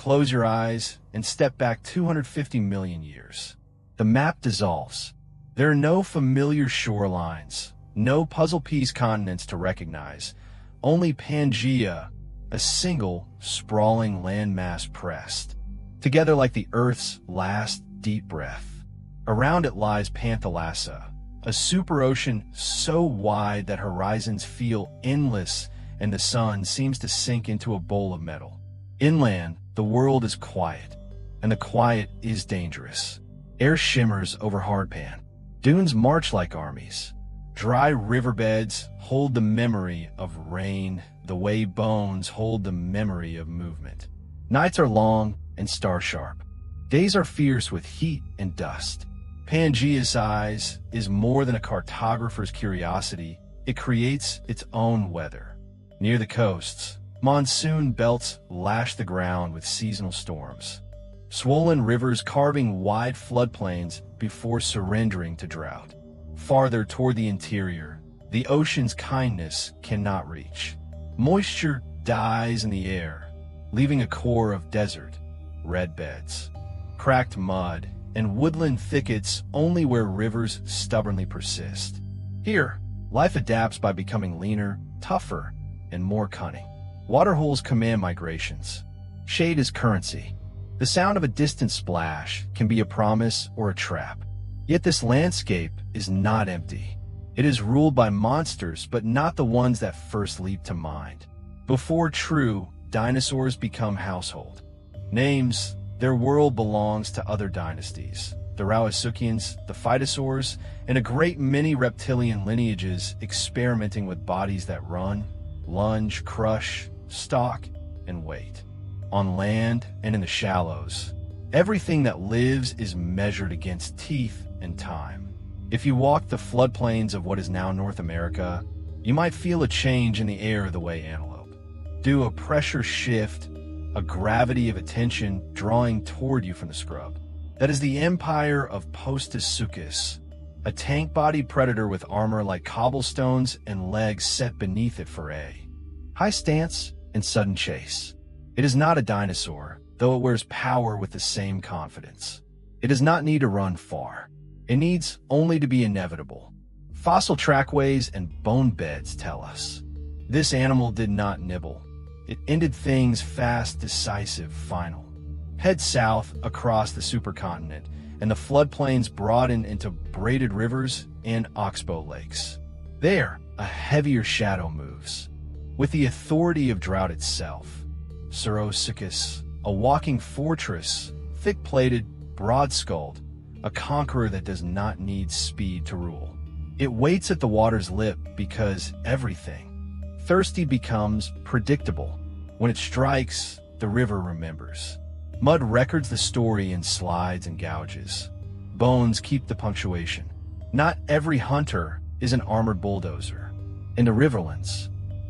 Close your eyes and step back 250 million years. The map dissolves. There are no familiar shorelines, no puzzle piece continents to recognize, only Pangaea, a single, sprawling landmass pressed together like the Earth's last deep breath. Around it lies Pangaea, a superocean so wide that horizons feel endless and the sun seems to sink into a bowl of metal. Inland, the world is quiet, and the quiet is dangerous. Air shimmers over hardpan. Dunes march like armies. Dry riverbeds hold the memory of rain the way bones hold the memory of movement. Nights are long and star-sharp. Days are fierce with heat and dust. Pangaea's eyes is more than a cartographer's curiosity. It creates its own weather. Near the coasts, monsoon belts lash the ground with seasonal storms. Swollen rivers carving wide floodplains before surrendering to drought. Farther toward the interior, the ocean's kindness cannot reach. Moisture dies in the air, leaving a core of desert, red beds, cracked mud, and woodland thickets only where rivers stubbornly persist. Here, life adapts by becoming leaner, tougher, and more cunning. Waterholes command migrations. Shade is currency. The sound of a distant splash can be a promise or a trap. Yet this landscape is not empty. It is ruled by monsters, but not the ones that first leap to mind. Before true dinosaurs become household names, their world belongs to other dynasties. The Saurosuchians, the Phytosaurs, and a great many reptilian lineages experimenting with bodies that run, lunge, crush, stalk, and wait. On land and in the shallows, everything that lives is measured against teeth and time. If you walk the floodplains of what is now North America, you might feel a change in the air the way antelope do, a pressure shift, a gravity of attention drawing toward you from the scrub. That is the empire of Postosuchus, a tank-bodied predator with armor like cobblestones and legs set beneath it for a high stance and sudden chase. It is not a dinosaur, though it wears power with the same confidence. It does not need to run far. It needs only to be inevitable. Fossil trackways and bone beds tell us. This animal did not nibble. It ended things fast, decisive, final. Head south across the supercontinent, and the floodplains broaden into braided rivers and oxbow lakes. There, a heavier shadow moves. With the authority of drought itself, Saurosuchus, a walking fortress, thick-plated, broad-skulled, a conqueror that does not need speed to rule. It waits at the water's lip because everything thirsty becomes predictable. When it strikes, the river remembers. Mud records the story in slides and gouges. Bones keep the punctuation. Not every hunter is an armored bulldozer. In the riverlands,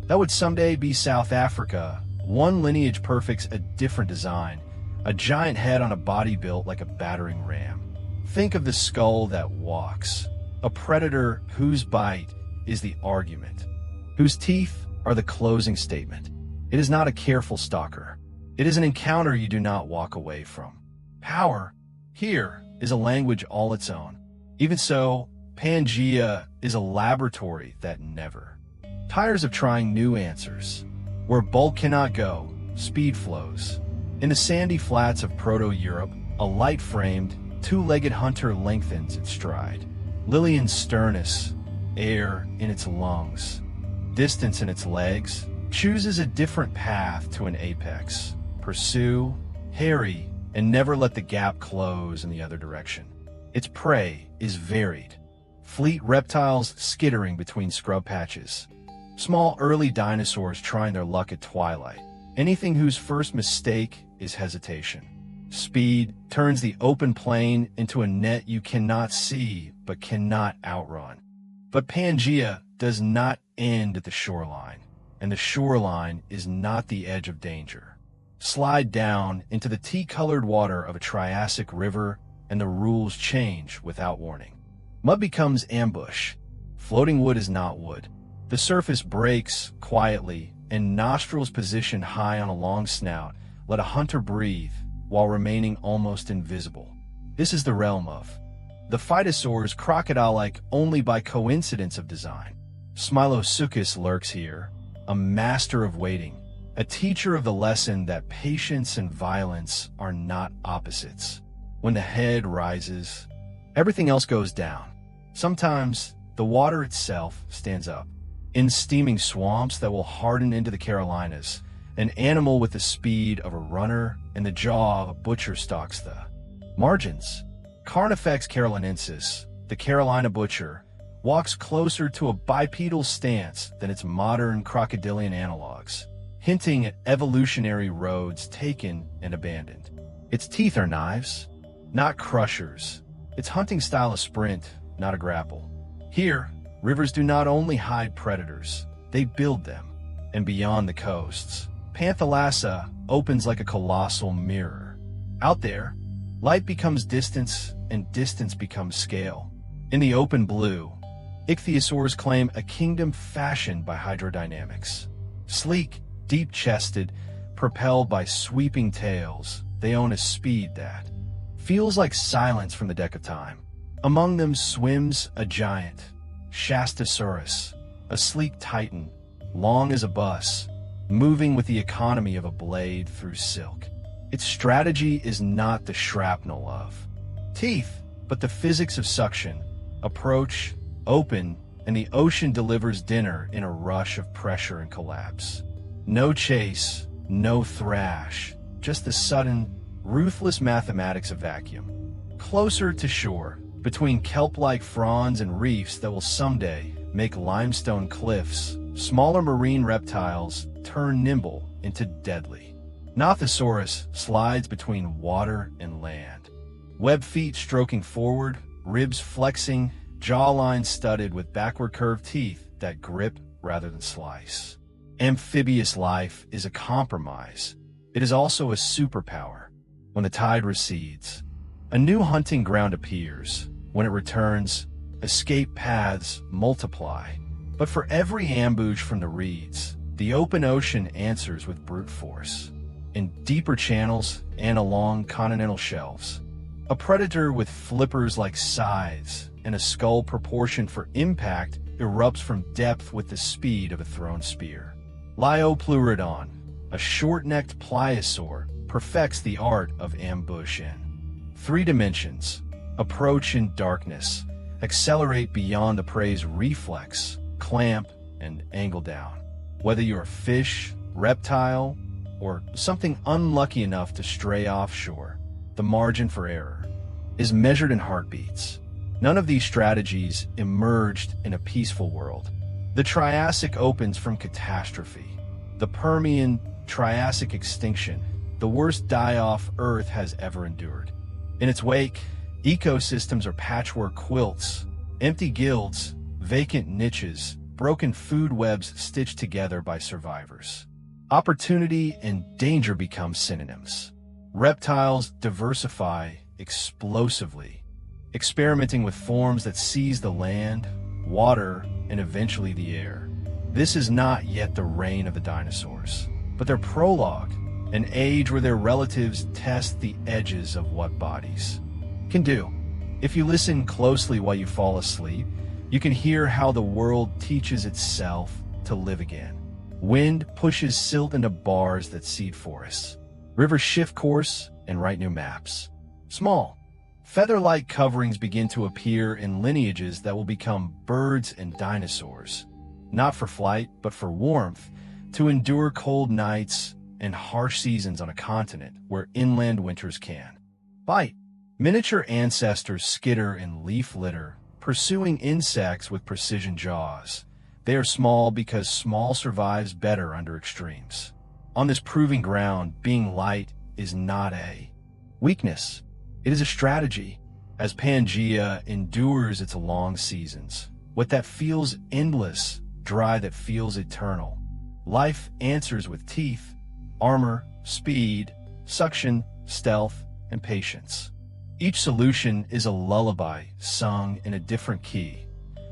that would someday be South Africa, one lineage perfects a different design, a giant head on a body built like a battering ram. Think of the skull that walks, a predator whose bite is the argument, whose teeth are the closing statement. It is not a careful stalker. It is an encounter you do not walk away from. Power, here, is a language all its own. Even so, Pangaea is a laboratory that never tires of trying new answers. Where bulk cannot go, speed flows. In the sandy flats of Proto-Europe, a light-framed, two-legged hunter lengthens its stride. Lilian sternness, air in its lungs, distance in its legs, chooses a different path to an apex. Pursue, harry, and never let the gap close in the other direction. Its prey is varied. Fleet reptiles skittering between scrub patches. Small early dinosaurs trying their luck at twilight. Anything whose first mistake is hesitation. Speed turns the open plain into a net you cannot see but cannot outrun. But Pangaea does not end at the shoreline, and the shoreline is not the edge of danger. Slide down into the tea-colored water of a Triassic river, and the rules change without warning. Mud becomes ambush. Floating wood is not wood. The surface breaks quietly, and nostrils positioned high on a long snout let a hunter breathe while remaining almost invisible. This is the realm of the Phytosaurs, crocodile-like only by coincidence of design. Saurosuchus lurks here, a master of waiting, a teacher of the lesson that patience and violence are not opposites. When the head rises, everything else goes down. Sometimes the water itself stands up. In steaming swamps that will harden into the Carolinas, an animal with the speed of a runner and the jaw of a butcher stalks the margins. Carnifex carolinensis, the Carolina butcher, walks closer to a bipedal stance than its modern crocodilian analogs, hinting at evolutionary roads taken and abandoned. Its teeth are knives, not crushers. Its hunting style a sprint, not a grapple. Here, rivers do not only hide predators, they build them. And beyond the coasts, Panthalassa opens like a colossal mirror. Out there, light becomes distance and distance becomes scale. In the open blue, ichthyosaurs claim a kingdom fashioned by hydrodynamics. Sleek, deep-chested, propelled by sweeping tails, they own a speed that feels like silence from the deck of time. Among them swims a giant, Shastasaurus, a sleek titan, long as a bus, moving with the economy of a blade through silk. Its strategy is not the shrapnel of teeth, but the physics of suction. Approach, open, and the ocean delivers dinner in a rush of pressure and collapse. No chase, no thrash, just the sudden, ruthless mathematics of vacuum. Closer to shore, between kelp-like fronds and reefs that will someday make limestone cliffs, smaller marine reptiles turn nimble into deadly. Nothosaurus slides between water and land. Web feet stroking forward, ribs flexing, jawline studded with backward curved teeth that grip rather than slice. Amphibious life is a compromise. It is also a superpower. When the tide recedes, a new hunting ground appears. When it returns, escape paths multiply. But for every ambush from the reeds, the open ocean answers with brute force. In deeper channels and along continental shelves, a predator with flippers like scythes and a skull proportioned for impact erupts from depth with the speed of a thrown spear. Liopleurodon, a short-necked pliosaur, perfects the art of ambush in 3 dimensions. Approach in darkness, accelerate beyond the prey's reflex, clamp, and angle down. Whether you're a fish, reptile, or something unlucky enough to stray offshore, the margin for error is measured in heartbeats. None of these strategies emerged in a peaceful world. The Triassic opens from catastrophe. The Permian Triassic extinction, the worst die-off Earth has ever endured. In its wake, ecosystems are patchwork quilts, empty guilds, vacant niches, broken food webs stitched together by survivors. Opportunity and danger become synonyms. Reptiles diversify explosively, experimenting with forms that seize the land, water, and eventually the air. This is not yet the reign of the dinosaurs, but their prologue, an age where their relatives test the edges of what bodies can do. If you listen closely while you fall asleep, you can hear how the world teaches itself to live again. Wind pushes silt into bars that seed forests. Rivers shift course and write new maps. Small, feather-like coverings begin to appear in lineages that will become birds and dinosaurs, not for flight, but for warmth, to endure cold nights and harsh seasons on a continent where inland winters can bite. Miniature ancestors skitter in leaf litter, pursuing insects with precision jaws. They are small because small survives better under extremes. On this proving ground, being light is not a weakness. It is a strategy. As Pangaea endures its long seasons, what that feels endless, dry that feels eternal, life answers with teeth, armor, speed, suction, stealth, and patience. Each solution is a lullaby sung in a different key.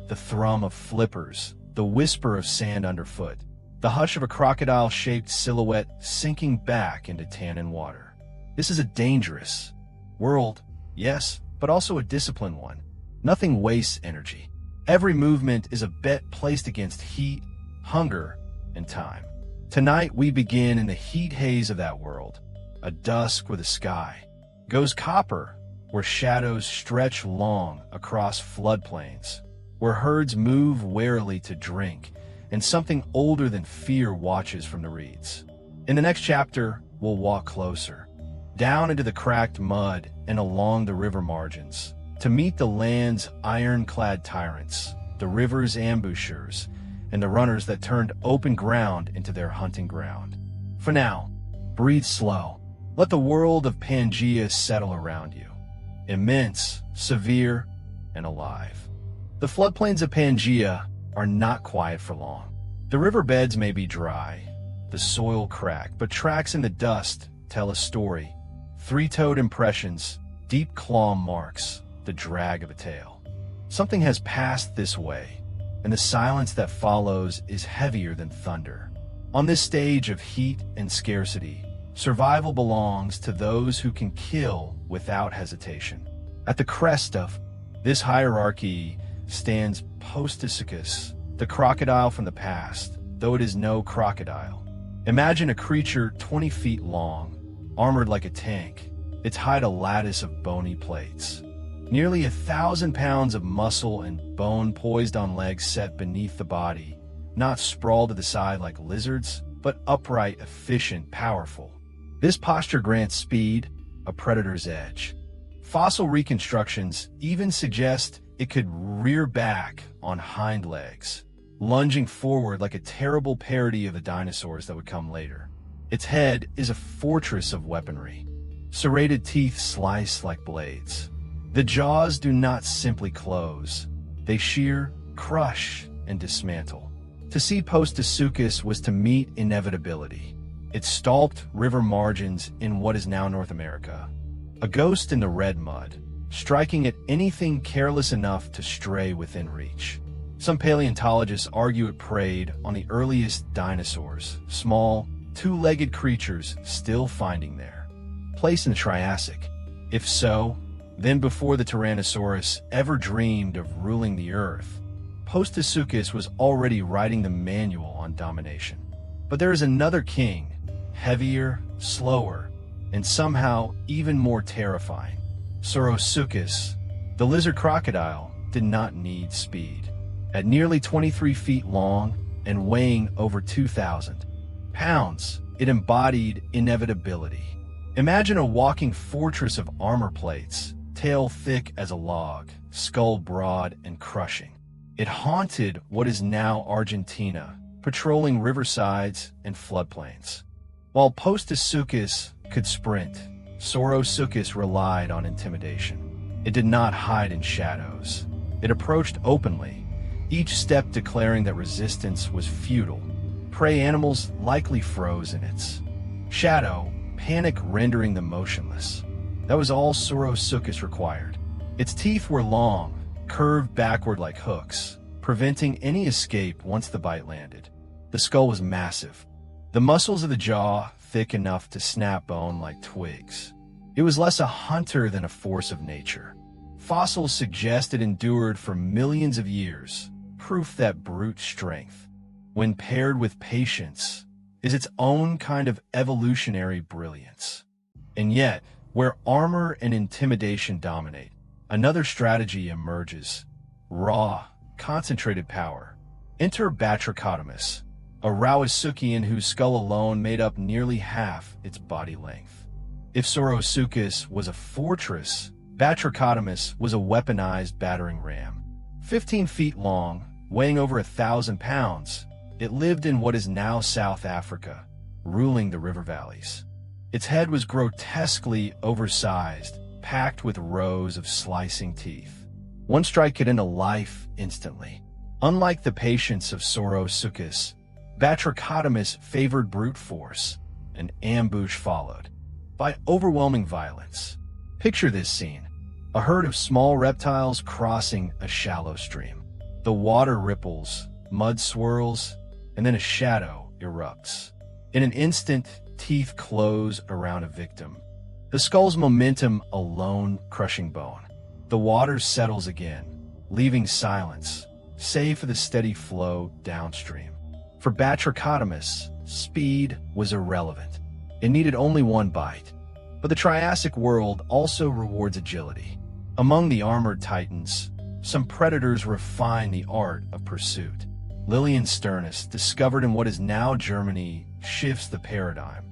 The thrum of flippers, the whisper of sand underfoot, the hush of a crocodile-shaped silhouette sinking back into tannin water. This is a dangerous world, yes, but also a disciplined one. Nothing wastes energy. Every movement is a bet placed against heat, hunger, and time. Tonight we begin in the heat haze of that world, a dusk where the sky goes copper, where shadows stretch long across floodplains, where herds move warily to drink, and something older than fear watches from the reeds. In the next chapter, we'll walk closer, down into the cracked mud and along the river margins, to meet the land's ironclad tyrants, the river's ambushers, and the runners that turned open ground into their hunting ground. For now, breathe slow. Let the world of Pangaea settle around you. Immense, severe, and alive. The floodplains of Pangaea are not quiet for long. The riverbeds may be dry, the soil cracked, but tracks in the dust tell a story. Three-toed impressions, deep claw marks, the drag of a tail. Something has passed this way, and the silence that follows is heavier than thunder. On this stage of heat and scarcity, survival belongs to those who can kill without hesitation. At the crest of this hierarchy stands Postosuchus, the crocodile from the past, though it is no crocodile. Imagine a creature 20 feet long, armored like a tank, its hide a lattice of bony plates. Nearly 1,000 pounds of muscle and bone poised on legs set beneath the body, not sprawled to the side like lizards, but upright, efficient, powerful. This posture grants speed, a predator's edge. Fossil reconstructions even suggest it could rear back on hind legs, lunging forward like a terrible parody of the dinosaurs that would come later. Its head is a fortress of weaponry. Serrated teeth slice like blades. The jaws do not simply close. They shear, crush, and dismantle. To see Postosuchus was to meet inevitability. It stalked river margins in what is now North America, a ghost in the red mud, striking at anything careless enough to stray within reach. Some paleontologists argue it preyed on the earliest dinosaurs, small, two-legged creatures still finding their place in the Triassic. If so, then before the Tyrannosaurus ever dreamed of ruling the Earth, Postosuchus was already writing the manual on domination. But there is another king, heavier, slower, and somehow even more terrifying. Saurosuchus, the lizard crocodile, did not need speed. At nearly 23 feet long and weighing over 2,000 pounds, it embodied inevitability. Imagine a walking fortress of armor plates, tail thick as a log, skull broad and crushing. It haunted what is now Argentina, patrolling riversides and floodplains. While Postosuchus could sprint, Saurosuchus relied on intimidation. It did not hide in shadows. It approached openly, each step declaring that resistance was futile. Prey animals likely froze in its shadow, panic rendering them motionless. That was all Saurosuchus required. Its teeth were long, curved backward like hooks, preventing any escape once the bite landed. The skull was massive, the muscles of the jaw thick enough to snap bone like twigs. It was less a hunter than a force of nature. Fossils suggest it endured for millions of years, proof that brute strength, when paired with patience, is its own kind of evolutionary brilliance. And yet, where armor and intimidation dominate, another strategy emerges: raw, concentrated power. Enter Batrachotomus, a Rauisuchian whose skull alone made up nearly half its body length. If Saurosuchus was a fortress, Batrachotomus was a weaponized battering ram. 15 feet long, weighing over 1,000 pounds, it lived in what is now South Africa, ruling the river valleys. Its head was grotesquely oversized, packed with rows of slicing teeth. One strike could end a life instantly. Unlike the patience of Saurosuchus, Batrachotomus favored brute force. An ambush followed by overwhelming violence. Picture this scene: a herd of small reptiles crossing a shallow stream. The water ripples, mud swirls, and then a shadow, erupts. In an instant, teeth close around a victim. The skull's momentum alone crushing bone. The water settles again, leaving silence, save for the steady flow downstream. For Batrachotomus, speed was irrelevant. It needed only one bite. But the Triassic world also rewards agility. Among the armored titans, some predators refine the art of pursuit. Liliensternus, discovered in what is now Germany, shifts the paradigm.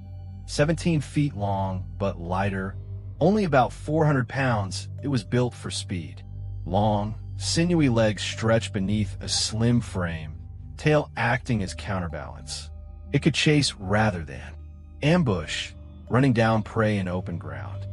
17 feet long, but lighter, only about 400 pounds, it was built for speed. Long, sinewy legs stretched beneath a slim frame, tail acting as counterbalance. It could chase rather than ambush, running down prey in open ground.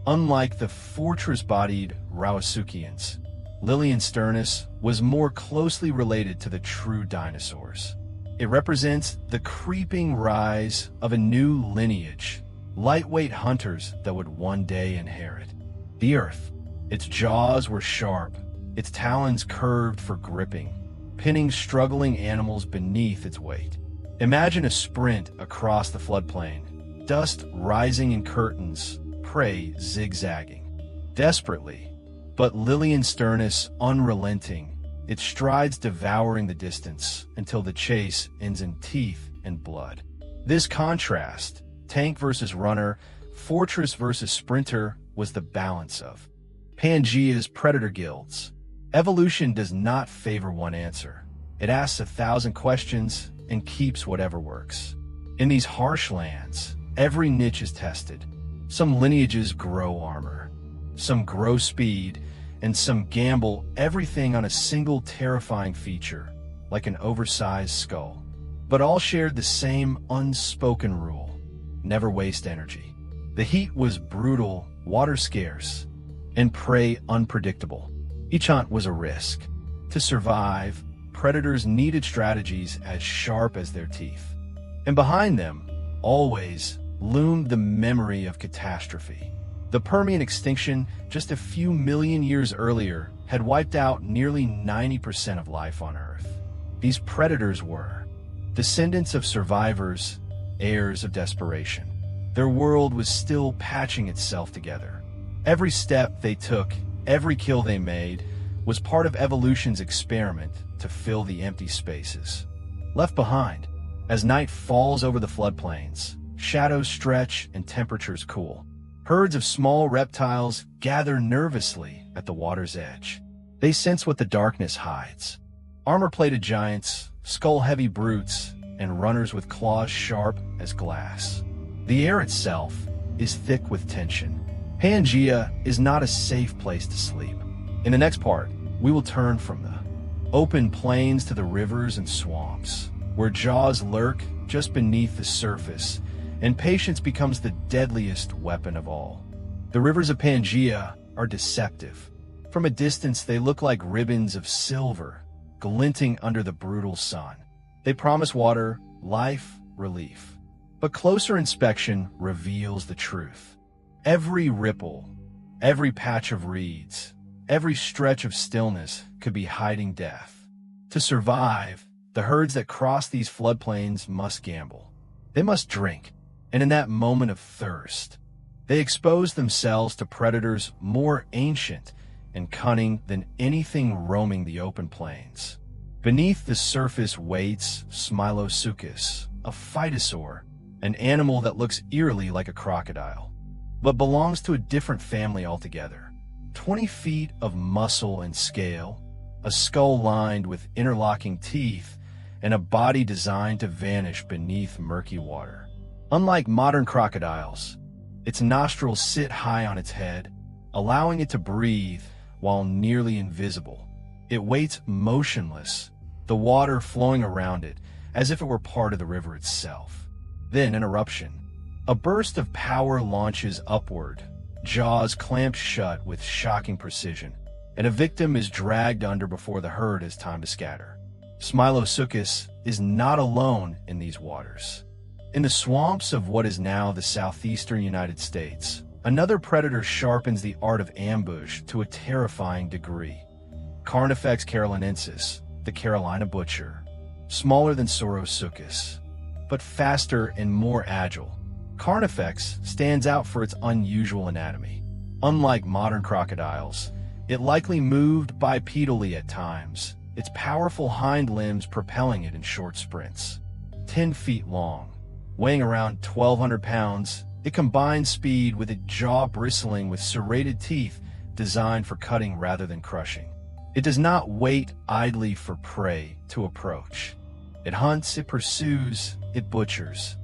Unlike the fortress-bodied Rauisuchians, Liliensternus was more closely related to the true dinosaurs. It represents the creeping rise of a new lineage, lightweight hunters that would one day inherit the earth. Its jaws were sharp, its talons curved for gripping, pinning struggling animals beneath its weight. Imagine a sprint across the floodplain, dust rising in curtains, prey zigzagging. Desperately, but Liliensternus unrelenting, its strides devouring the distance until the chase ends in teeth and blood. This contrast, tank versus runner, fortress versus sprinter, was the balance of Pangaea's predator guilds. Evolution does not favor one answer. It asks 1,000 questions and keeps whatever works. In these harsh lands, every niche is tested. Some lineages grow armor, some grow speed, and some gamble everything on a single terrifying feature, like an oversized skull. But all shared the same unspoken rule: never waste energy. The heat was brutal, water scarce, and prey unpredictable. Each hunt was a risk. To survive, predators needed strategies as sharp as their teeth. And behind them, always, loomed the memory of catastrophe. The Permian extinction, just a few million years earlier, had wiped out nearly 90% of life on Earth. These predators were descendants of survivors, heirs of desperation. Their world was still patching itself together. Every step they took, every kill they made, was part of evolution's experiment to fill the empty spaces left behind. As night falls over the floodplains, shadows stretch and temperatures cool. Herds of small reptiles gather nervously at the water's edge. They sense what the darkness hides. Armor-plated giants, skull-heavy brutes, and runners with claws sharp as glass. The air itself is thick with tension. Pangaea is not a safe place to sleep. In the next part, we will turn from the open plains to the rivers and swamps, where jaws lurk just beneath the surface, and patience becomes the deadliest weapon of all. The rivers of Pangaea are deceptive. From a distance, they look like ribbons of silver, glinting under the brutal sun. They promise water, life, relief. But closer inspection reveals the truth. Every ripple, every patch of reeds, every stretch of stillness could be hiding death. To survive, the herds that cross these floodplains must gamble. They must drink. And in that moment of thirst, they expose themselves to predators more ancient and cunning than anything roaming the open plains. Beneath the surface waits Saurosuchus, a phytosaur, an animal that looks eerily like a crocodile, but belongs to a different family altogether. 20 feet of muscle and scale, a skull lined with interlocking teeth, and a body designed to vanish beneath murky water. Unlike modern crocodiles, its nostrils sit high on its head, allowing it to breathe while nearly invisible. It waits motionless, the water flowing around it as if it were part of the river itself. Then an eruption. A burst of power launches upward, jaws clamped shut with shocking precision, and a victim is dragged under before the herd has time to scatter. Saurosuchus is not alone in these waters. In the swamps of what is now the southeastern United States, another predator sharpens the art of ambush to a terrifying degree. Carnifex carolinensis, the Carolina butcher, smaller than Saurosuchus, but faster and more agile. Carnifex stands out for its unusual anatomy. Unlike modern crocodiles, it likely moved bipedally at times, its powerful hind limbs propelling it in short sprints. 10 feet long, weighing around 1,200 pounds, it combines speed with its jaw bristling with serrated teeth designed for cutting rather than crushing. It does not wait idly for prey to approach. It hunts, it pursues, it butchers.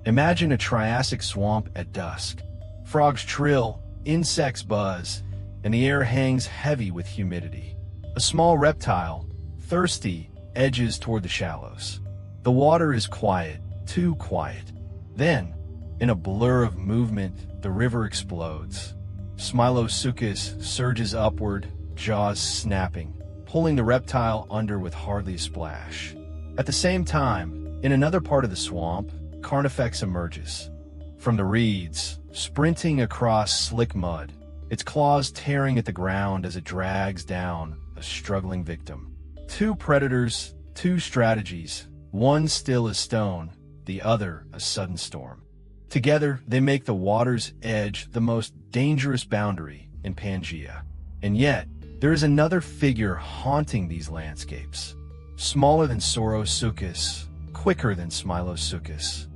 Imagine a Triassic swamp at dusk. Frogs trill, insects buzz, and the air hangs heavy with humidity. A small reptile, thirsty, edges toward the shallows. The water is quiet, too quiet. Then, in a blur of movement, the river explodes. Saurosuchus surges upward, jaws snapping, pulling the reptile under with hardly a splash. At the same time, in another part of the swamp, Carnifex emerges. From the reeds, sprinting across slick mud, its claws tearing at the ground as it drags down a struggling victim. Two predators, two strategies, one still as stone, the other a sudden storm. Together, they make the water's edge the most dangerous boundary in Pangaea. And yet, there is another figure haunting these landscapes. Smaller than Saurosuchus, quicker than Saurosuchus,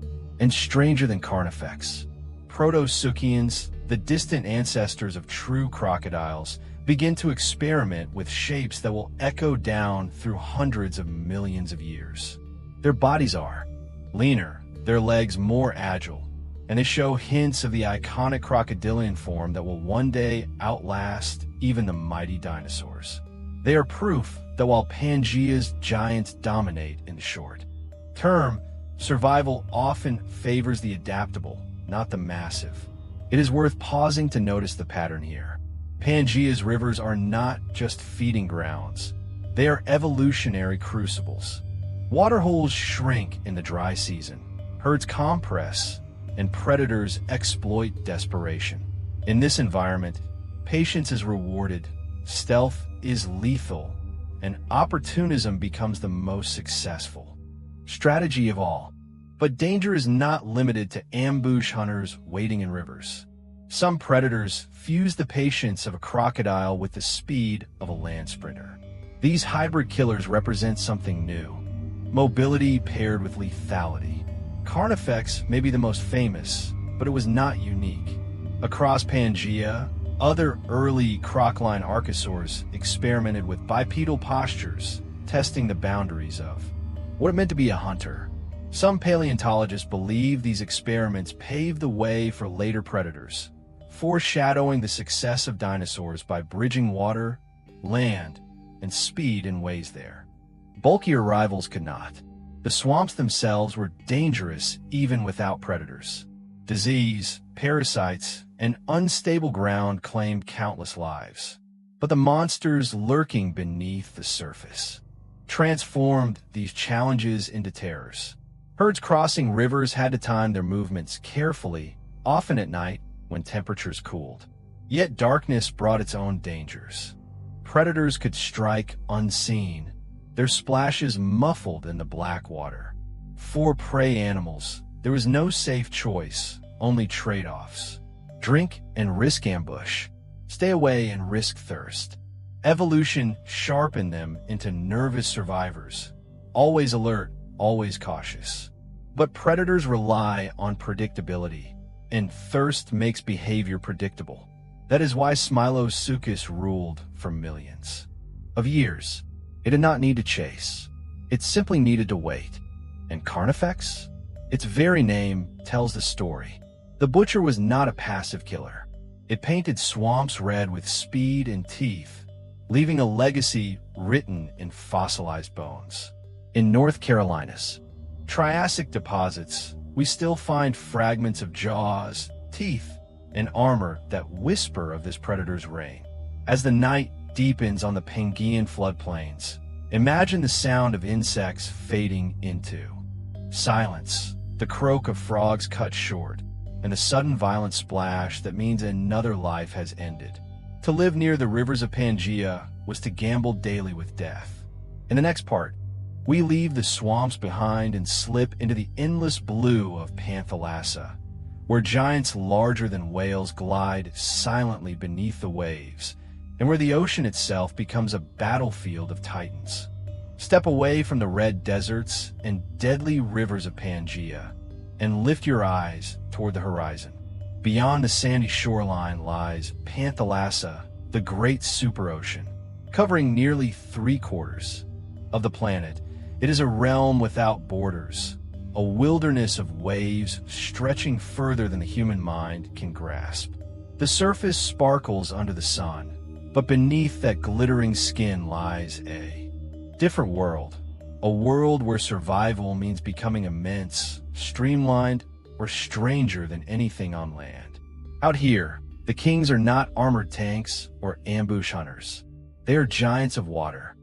and stranger than Carnifex. Protosuchians, the distant ancestors of true crocodiles, begin to experiment with shapes that will echo down through hundreds of millions of years. Their bodies are leaner, their legs more agile, and they show hints of the iconic crocodilian form that will one day outlast even the mighty dinosaurs. They are proof that while Pangaea's giants dominate in the short term, survival often favors the adaptable, not the massive. It is worth pausing to notice the pattern here. Pangaea's rivers are not just feeding grounds. They are evolutionary crucibles. Waterholes shrink in the dry season, herds compress, and predators exploit desperation. In this environment, patience is rewarded, stealth is lethal, and opportunism becomes the most successful strategy of all. But danger is not limited to ambush hunters waiting in rivers. Some predators fuse the patience of a crocodile with the speed of a land sprinter. These hybrid killers represent something new: mobility paired with lethality. Carnifex may be the most famous, but it was not unique. Across Pangaea, other early crocodile archosaurs experimented with bipedal postures, testing the boundaries of what it meant to be a hunter. Some paleontologists believe these experiments paved the way for later predators, foreshadowing the success of dinosaurs by bridging water, land, and speed in ways there bulkier rivals could not. The swamps themselves were dangerous even without predators. Disease, parasites, and unstable ground claimed countless lives. But the monsters lurking beneath the surface transformed these challenges into terrors. Herds crossing rivers had to time their movements carefully, often at night when temperatures cooled. Yet darkness brought its own dangers. Predators could strike unseen, their splashes muffled in the black water. For prey animals, there was no safe choice, only trade-offs. Drink and risk ambush. Stay away and risk thirst. Evolution sharpened them into nervous survivors, always alert, always cautious. But predators rely on predictability, and thirst makes behavior predictable. That is why Saurosuchus ruled for millions of years. It did not need to chase. It simply needed to wait. And Carnifex? Its very name tells the story. The butcher was not a passive killer. It painted swamps red with speed and teeth, leaving a legacy written in fossilized bones. In North Carolina's Triassic deposits, we still find fragments of jaws, teeth, and armor that whisper of this predator's reign. As the night deepens on the Pangaean floodplains, imagine the sound of insects fading into silence, the croak of frogs cut short, and the sudden violent splash that means another life has ended. To live near the rivers of Pangaea was to gamble daily with death. In the next part, We leave the swamps behind and slip into the endless blue of Pangaea, where giants larger than whales glide silently beneath the waves, and where the ocean itself becomes a battlefield of titans. Step away from the red deserts and deadly rivers of Pangaea, and lift your eyes toward the horizon. Beyond the sandy shoreline lies Pangaea, the great superocean, covering nearly 3/4 of the planet. It is a realm without borders, a wilderness of waves stretching further than the human mind can grasp. The surface sparkles under the sun, but beneath that glittering skin lies a different world, a world where survival means becoming immense, streamlined, or stranger than anything on land. Out here, the kings are not armored tanks or ambush hunters. They are giants of water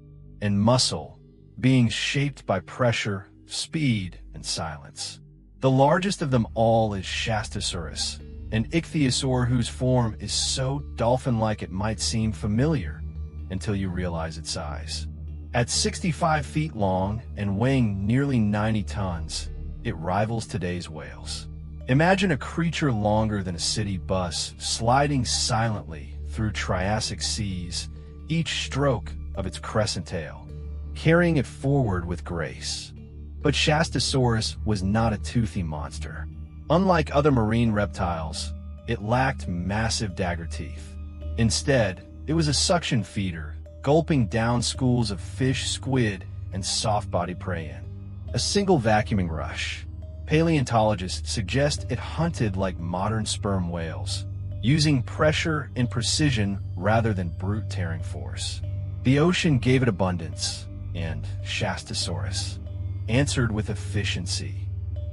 and muscle, beings shaped by pressure, speed, and silence. The largest of them all is Shastasaurus, an ichthyosaur whose form is so dolphin-like it might seem familiar until you realize its size. At 65 feet long and weighing nearly 90 tons, it rivals today's whales. Imagine a creature longer than a city bus sliding silently through Triassic seas, each stroke of its crescent tail carrying it forward with grace. But Shastasaurus was not a toothy monster. Unlike other marine reptiles, it lacked massive dagger teeth. Instead, it was a suction feeder, gulping down schools of fish, squid, and soft-bodied prey in a single vacuuming rush. Paleontologists suggest it hunted like modern sperm whales, using pressure and precision rather than brute tearing force. The ocean gave it abundance, and Shastasaurus answered with efficiency.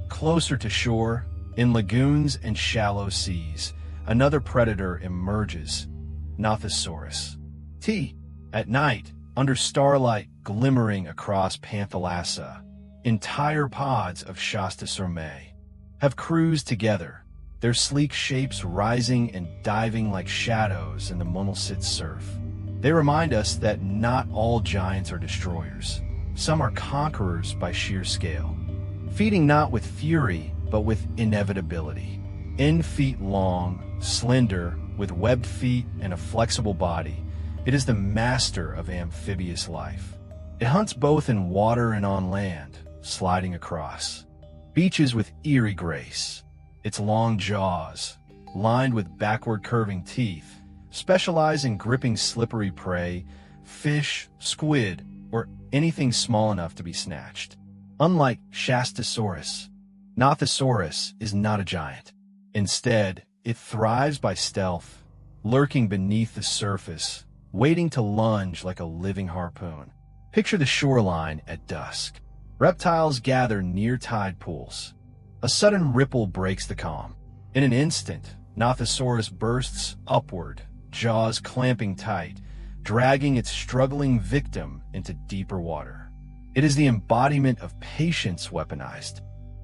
Closer to shore, in lagoons and shallow seas, another predator emerges, Nothosaurus. At night, under starlight glimmering across Pangaea, entire pods of Shastasaurus have cruised together, their sleek shapes rising and diving like shadows in the Montsillet surf. They remind us that not all giants are destroyers. Some are conquerors by sheer scale, feeding not with fury, but with inevitability. N feet long, slender, with webbed feet and a flexible body, it is the master of amphibious life. It hunts both in water and on land, sliding across beaches with eerie grace. Its long jaws, lined with backward curving teeth, specialize in gripping slippery prey, fish, squid, or anything small enough to be snatched. Unlike Shastasaurus, Nothosaurus is not a giant. Instead, it thrives by stealth, lurking beneath the surface, waiting to lunge like a living harpoon. Picture the shoreline at dusk. Reptiles gather near tide pools. A sudden ripple breaks the calm. In an instant, Nothosaurus bursts upward, jaws clamping tight, dragging its struggling victim into deeper water. It is the embodiment of patience weaponized.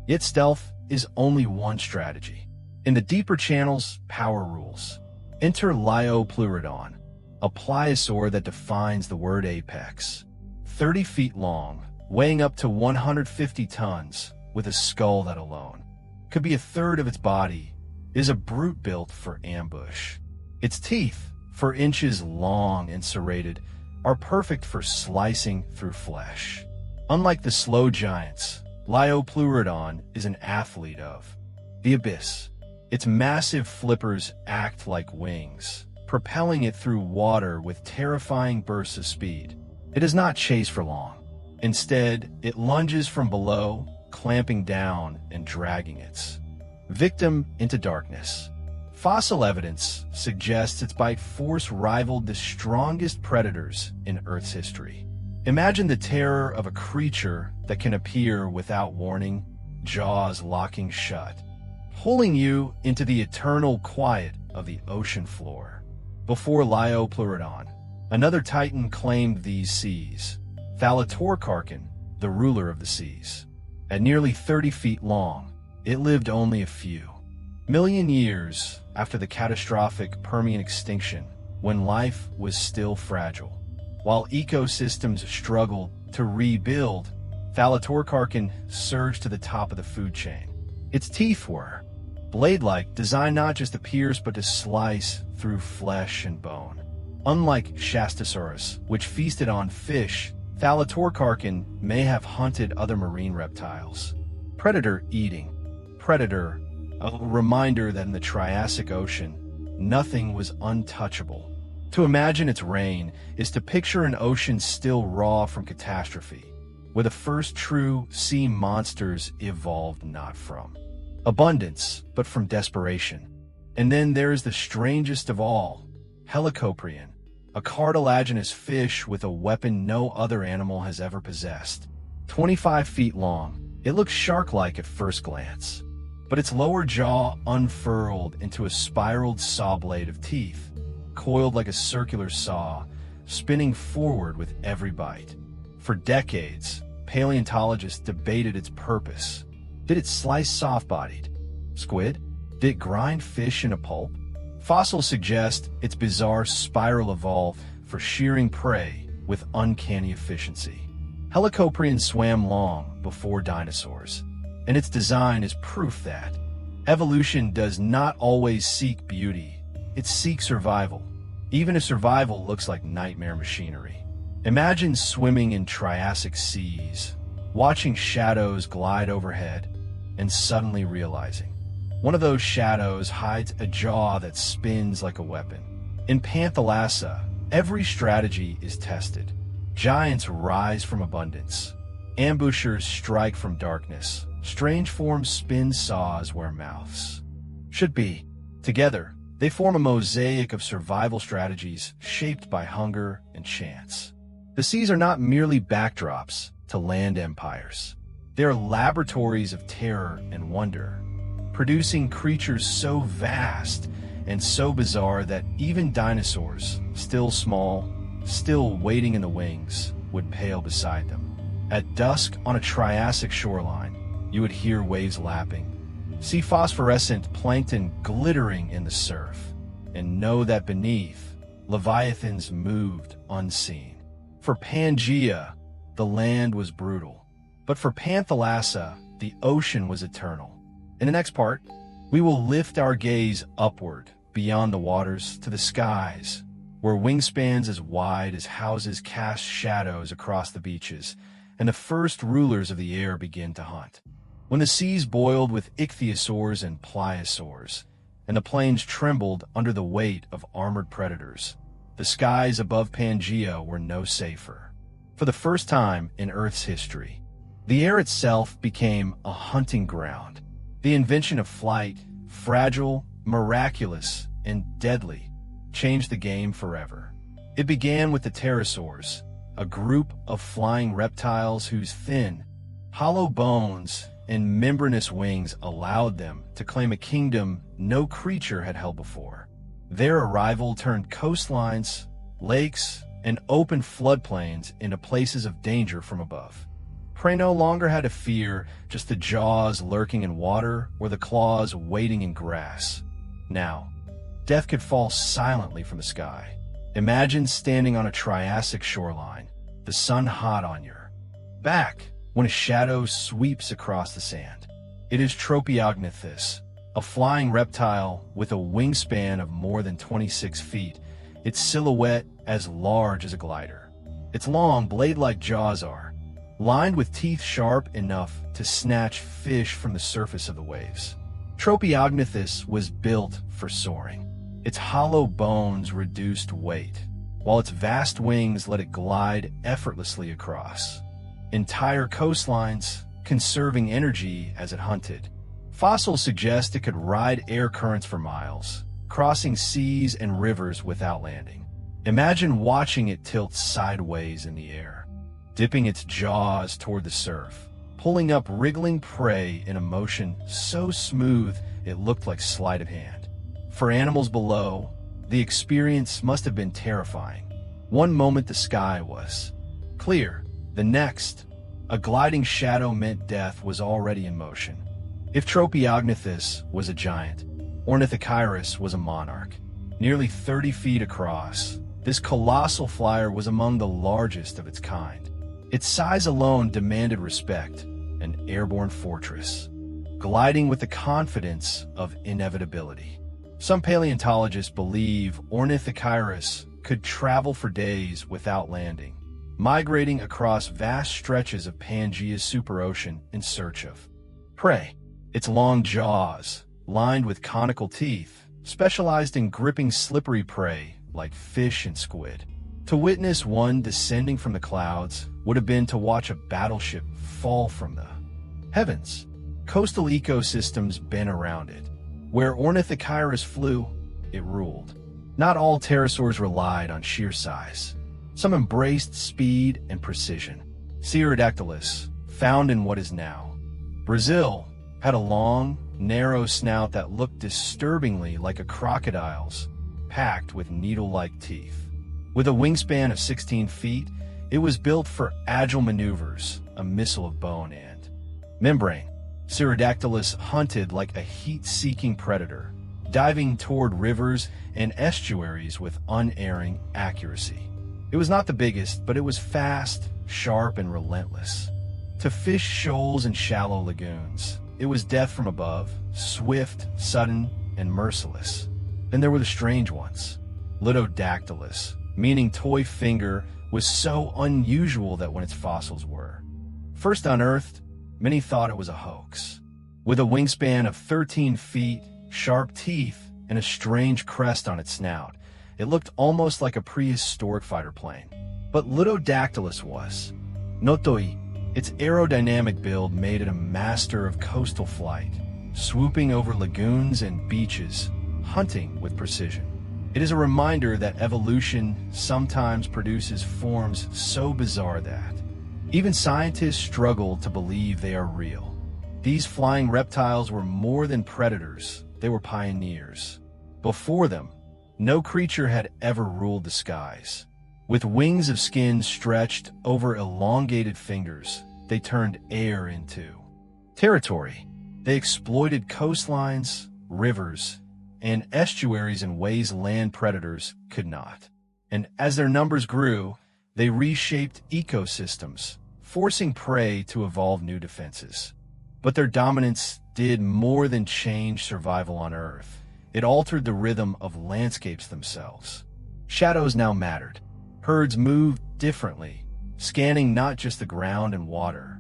Yet stealth is only one strategy. In the deeper channels, power rules. Enter Liopleurodon, a pliosaur that defines the word apex. 30 feet long, weighing up to 150 tons, with a skull that alone could be a third of its body, is a brute built for ambush. Its teeth, 4 inches long and serrated, are perfect for slicing through flesh. Unlike the slow giants, Liopleurodon is an athlete of the abyss. Its massive flippers act like wings, propelling it through water with terrifying bursts of speed. It does not chase for long. Instead, it lunges from below, clamping down and dragging its victim into darkness. Fossil evidence suggests its bite force rivaled the strongest predators in Earth's history. Imagine the terror of a creature that can appear without warning, jaws locking shut, pulling you into the eternal quiet of the ocean floor. Before Liopleurodon, another titan claimed these seas, Thalatorkarkan, the ruler of the seas. At nearly 30 feet long, it lived only a few million years after the catastrophic Permian extinction, when life was still fragile. While ecosystems struggled to rebuild, Thalatorcarcon surged to the top of the food chain. Its teeth were blade-like, designed not just to pierce but to slice through flesh and bone. Unlike Shastasaurus, which feasted on fish, Thalatorcarcon may have hunted other marine reptiles. Predator eating. Predator, a reminder that in the Triassic Ocean, nothing was untouchable. To imagine its reign is to picture an ocean still raw from catastrophe, where the first true sea monsters evolved not from abundance, but from desperation. And then there is the strangest of all, Helicoprion, a cartilaginous fish with a weapon no other animal has ever possessed. 25 feet long, it looks shark-like at first glance, but its lower jaw unfurled into a spiraled saw blade of teeth, coiled like a circular saw, spinning forward with every bite. For decades, paleontologists debated its purpose. Did it slice soft-bodied squid? Did it grind fish into pulp? Fossils suggest its bizarre spiral evolved for shearing prey with uncanny efficiency. Helicoprion swam long before dinosaurs, and its design is proof that evolution does not always seek beauty, it seeks survival, even if survival looks like nightmare machinery. Imagine swimming in Triassic seas, watching shadows glide overhead, and suddenly realizing one of those shadows hides a jaw that spins like a weapon. In Pangaea, every strategy is tested. Giants rise from abundance. Ambushers strike from darkness. Strange forms spin saws where mouths should be. Together, they form a mosaic of survival strategies shaped by hunger and chance. The seas are not merely backdrops to land empires. They are laboratories of terror and wonder, producing creatures so vast and so bizarre that even dinosaurs, still small, still waiting in the wings, would pale beside them. At dusk on a Triassic shoreline, you would hear waves lapping, see phosphorescent plankton glittering in the surf, and know that beneath, leviathans moved unseen. For Pangaea, the land was brutal, but for Pangaea, the ocean was eternal. In the next part, we will lift our gaze upward, beyond the waters, to the skies, where wingspans as wide as houses cast shadows across the beaches, and the first rulers of the air begin to hunt. When the seas boiled with ichthyosaurs and pliosaurs, and the plains trembled under the weight of armored predators, the skies above Pangaea were no safer. For the first time in Earth's history, the air itself became a hunting ground. The invention of flight, fragile, miraculous, and deadly, changed the game forever. It began with the pterosaurs, a group of flying reptiles whose thin, hollow bones and membranous wings allowed them to claim a kingdom no creature had held before. Their arrival turned coastlines, lakes, and open floodplains into places of danger from above. Prey no longer had to fear just the jaws lurking in water or the claws waiting in grass. Now, death could fall silently from the sky. Imagine standing on a Triassic shoreline, the sun hot on your back, when a shadow sweeps across the sand. It is Tropeognathus, a flying reptile with a wingspan of more than 26 feet, its silhouette as large as a glider. Its long, blade-like jaws are lined with teeth sharp enough to snatch fish from the surface of the waves. Tropeognathus was built for soaring. Its hollow bones reduced weight, while its vast wings let it glide effortlessly across entire coastlines, conserving energy as it hunted. Fossils suggest it could ride air currents for miles, crossing seas and rivers without landing. Imagine watching it tilt sideways in the air, dipping its jaws toward the surf, pulling up wriggling prey in a motion so smooth it looked like sleight of hand. For animals below, the experience must have been terrifying. One moment the sky was clear, the next, a gliding shadow meant death was already in motion. If Tropeognathus was a giant, Ornithocheirus was a monarch. Nearly 30 feet across, this colossal flyer was among the largest of its kind. Its size alone demanded respect, an airborne fortress, gliding with the confidence of inevitability. Some paleontologists believe Ornithocheirus could travel for days without landing, migrating across vast stretches of Pangaea's superocean in search of prey. Its long jaws, lined with conical teeth, specialized in gripping slippery prey like fish and squid. To witness one descending from the clouds would have been to watch a battleship fall from the heavens. Coastal ecosystems bent around it. Where Ornithocheirus flew, it ruled. Not all pterosaurs relied on sheer size. Some embraced speed and precision. Pterodactylus, found in what is now Brazil, had a long, narrow snout that looked disturbingly like a crocodile's, packed with needle-like teeth. With a wingspan of 16 feet, it was built for agile maneuvers, a missile of bone and membrane. Pterodactylus hunted like a heat-seeking predator, diving toward rivers and estuaries with unerring accuracy. It was not the biggest, but it was fast, sharp, and relentless. To fish shoals and shallow lagoons, it was death from above, swift, sudden, and merciless. Then there were the strange ones. Litiodactylus, meaning toy finger, was so unusual that when its fossils were first unearthed, many thought it was a hoax. With a wingspan of 13 feet, sharp teeth, and a strange crest on its snout, it looked almost like a prehistoric fighter plane. But Litiodactylus was notoi. Its aerodynamic build made it a master of coastal flight, swooping over lagoons and beaches, hunting with precision. It is a reminder that evolution sometimes produces forms so bizarre that even scientists struggle to believe they are real. These flying reptiles were more than predators, they were pioneers. Before them, no creature had ever ruled the skies. With wings of skin stretched over elongated fingers, they turned air into territory. They exploited coastlines, rivers, and estuaries in ways land predators could not. And as their numbers grew, they reshaped ecosystems, forcing prey to evolve new defenses. But their dominance did more than change survival on Earth. It altered the rhythm of landscapes themselves. Shadows now mattered. Herds moved differently, scanning not just the ground and water,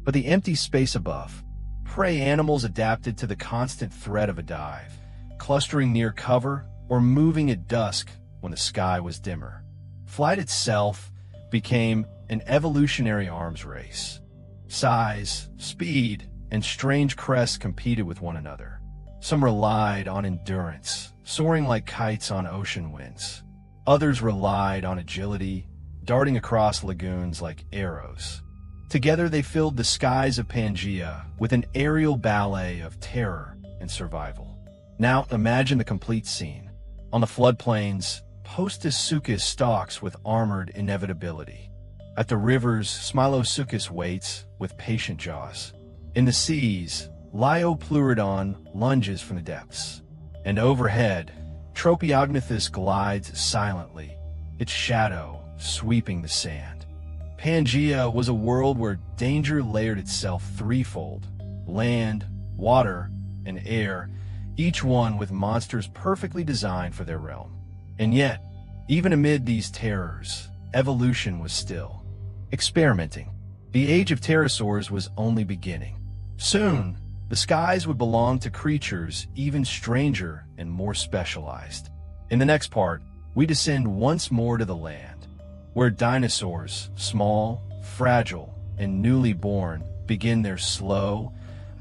but the empty space above. Prey animals adapted to the constant threat of a dive, clustering near cover or moving at dusk when the sky was dimmer. Flight itself became an evolutionary arms race. Size, speed, and strange crests competed with one another. Some relied on endurance, soaring like kites on ocean winds. Others relied on agility, darting across lagoons like arrows. Together they filled the skies of Pangaea with an aerial ballet of terror and survival. Now imagine the complete scene. On the floodplains, Postosuchus stalks with armored inevitability. At the rivers, Saurosuchus waits with patient jaws. In the seas, Liopleurodon lunges from the depths. And overhead, Tropiognathus glides silently, its shadow sweeping the sand. Pangaea was a world where danger layered itself threefold: land, water, and air, each one with monsters perfectly designed for their realm. And yet, even amid these terrors, evolution was still experimenting. The age of pterosaurs was only beginning. Soon, the skies would belong to creatures even stranger and more specialized. In the next part, we descend once more to the land, where dinosaurs, small, fragile, and newly born, begin their slow,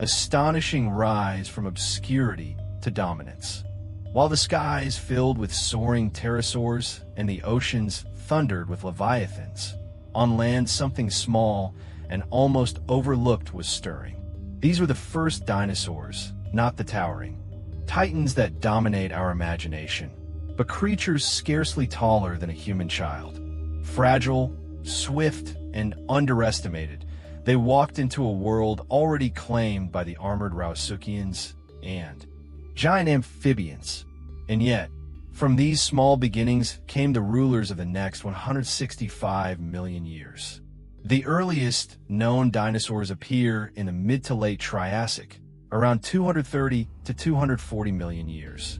astonishing rise from obscurity to dominance. While the skies filled with soaring pterosaurs and the oceans thundered with leviathans, on land something small and almost overlooked was stirring. These were the first dinosaurs, not the towering titans that dominate our imagination, but creatures scarcely taller than a human child. Fragile, swift, and underestimated, they walked into a world already claimed by the armored Rausuchians and giant amphibians. And yet, from these small beginnings came the rulers of the next 165 million years. The earliest known dinosaurs appear in the mid to late Triassic, around 230 to 240 million years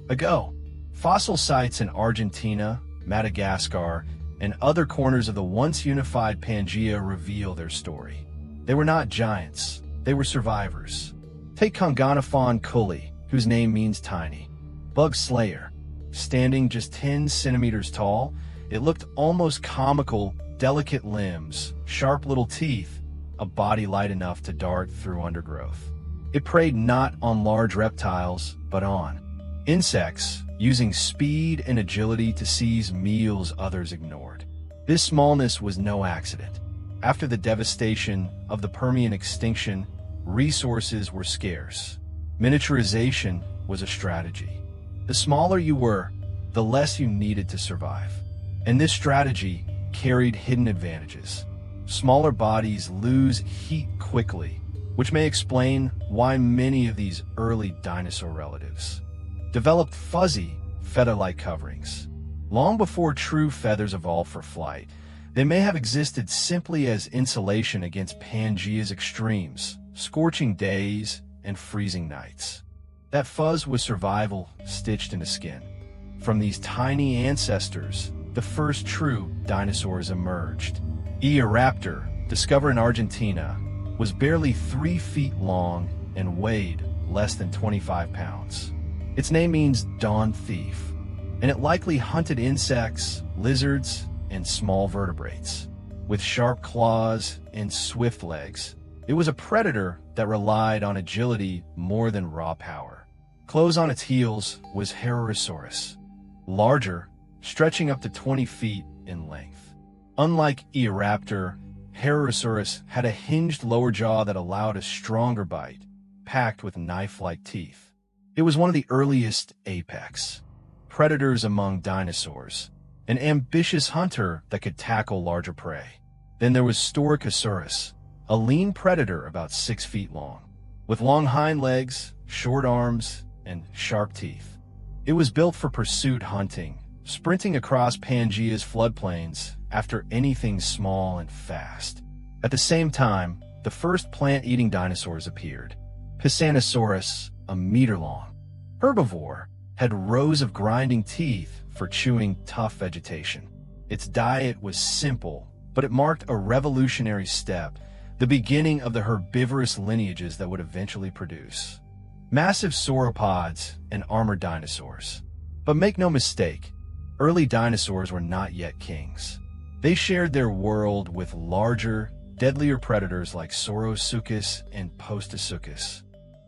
ago. Fossil sites in Argentina, Madagascar, and other corners of the once unified Pangaea reveal their story. They were not giants, they were survivors. Take Congonophaun culli, whose name means tiny. Bug slayer. Standing just 10 centimeters tall, it looked almost comical. Delicate limbs, sharp little teeth, a body light enough to dart through undergrowth. It preyed not on large reptiles, but on insects, using speed and agility to seize meals others ignored. This smallness was no accident. After the devastation of the Permian extinction, resources were scarce. Miniaturization was a strategy. The smaller you were, the less you needed to survive. And this strategy carried hidden advantages. Smaller bodies lose heat quickly, which may explain why many of these early dinosaur relatives developed fuzzy, feather-like coverings. Long before true feathers evolved for flight, they may have existed simply as insulation against Pangaea's extremes, scorching days and freezing nights. That fuzz was survival stitched into skin. From these tiny ancestors, the first true dinosaurs emerged. Eoraptor, discovered in Argentina, was barely 3 feet long and weighed less than 25 pounds. Its name means dawn thief, and it likely hunted insects, lizards, and small vertebrates. With sharp claws and swift legs, it was a predator that relied on agility more than raw power. Close on its heels was Saurosuchus, larger, stretching up to 20 feet in length. Unlike Eoraptor, Saurosuchus had a hinged lower jaw that allowed a stronger bite, packed with knife-like teeth. It was one of the earliest apex predators among dinosaurs, an ambitious hunter that could tackle larger prey. Then there was Saurosuchus, a lean predator about 6 feet long, with long hind legs, short arms, and sharp teeth. It was built for pursuit hunting, sprinting across Pangaea's floodplains after anything small and fast. At the same time, the first plant-eating dinosaurs appeared. Tyrannosaurus, a meter-long herbivore, had rows of grinding teeth for chewing tough vegetation. Its diet was simple, but it marked a revolutionary step, the beginning of the herbivorous lineages that would eventually produce massive sauropods and armored dinosaurs. But make no mistake, early dinosaurs were not yet kings. They shared their world with larger, deadlier predators like Saurosuchus and Postosuchus,